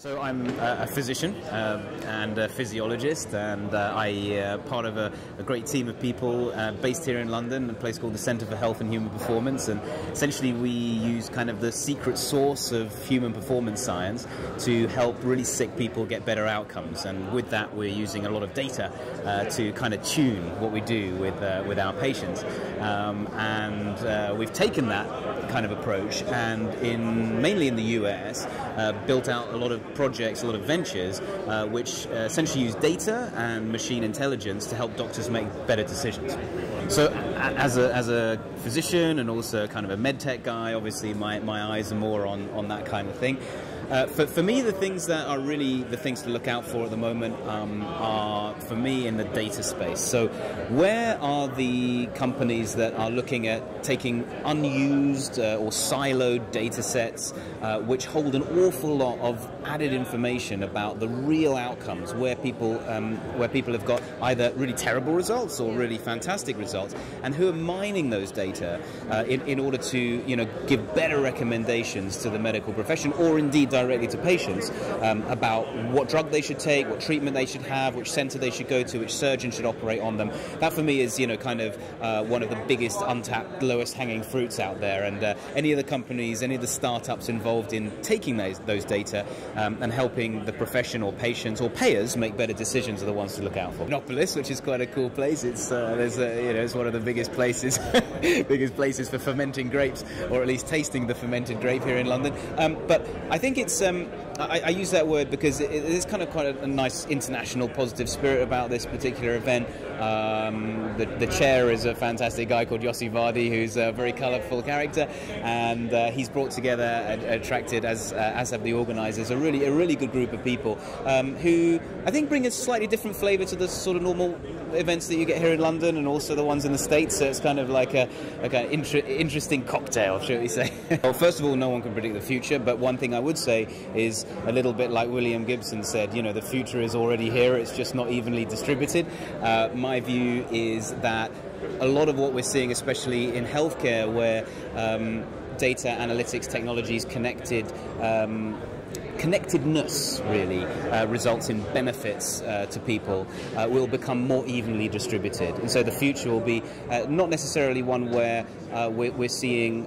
So I'm a physician and a physiologist, and I part of a great team of people based here in London, a place called the Centre for Health and Human Performance. And essentially we use kind of the secret source of human performance science to help really sick people get better outcomes. And with that, we're using a lot of data to kind of tune what we do with our patients. And we've taken that kind of approach and mainly in the US, built out a lot of projects, a lot of ventures, which essentially use data and machine intelligence to help doctors make better decisions. So as a physician and also kind of a med tech guy, obviously my eyes are more on that kind of thing. For me, the things that are really the things to look out for at the moment are, for me, in the data space. So where are the companies that are looking at taking unused or siloed data sets which hold an awful lot of added information about the real outcomes, where people have got either really terrible results or really fantastic results, and who are mining those data in order to give better recommendations to the medical profession, or indeed directly to patients, about what drug they should take, what treatment they should have, which center they should go to, which surgeon should operate on them. That for me is kind of one of the biggest untapped, lowest hanging fruits out there. And any of the companies, any of the startups involved in taking those data and helping the profession or patients or payers make better decisions are the ones to look out for. Monopolis, which is quite a cool place. It's it's one of the biggest places for fermenting grapes, or at least tasting the fermented grape here in London. But I think it's I use that word because it is kind of quite a nice international positive spirit about this particular event. The chair is a fantastic guy called Yossi Vardi, who's a very colourful character, and he's brought together, attracted, as have the organisers, a really good group of people who I think bring a slightly different flavour to the sort of normal events that you get here in London and also the ones in the States. So it's kind of like an interesting cocktail, shall we say. Well, first of all, no one can predict the future, but one thing I would say is a little bit like William Gibson said, the future is already here, it's just not evenly distributed. My view is that a lot of what we're seeing, especially in healthcare, where data analytics technologies connectedness really results in benefits to people, will become more evenly distributed. And so the future will be not necessarily one where we're seeing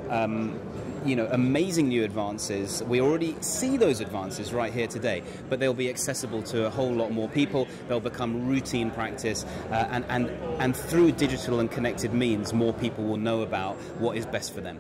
amazing new advances. We already see those advances right here today, but they'll be accessible to a whole lot more people. They'll become routine practice, and through digital and connected means, more people will know about what is best for them.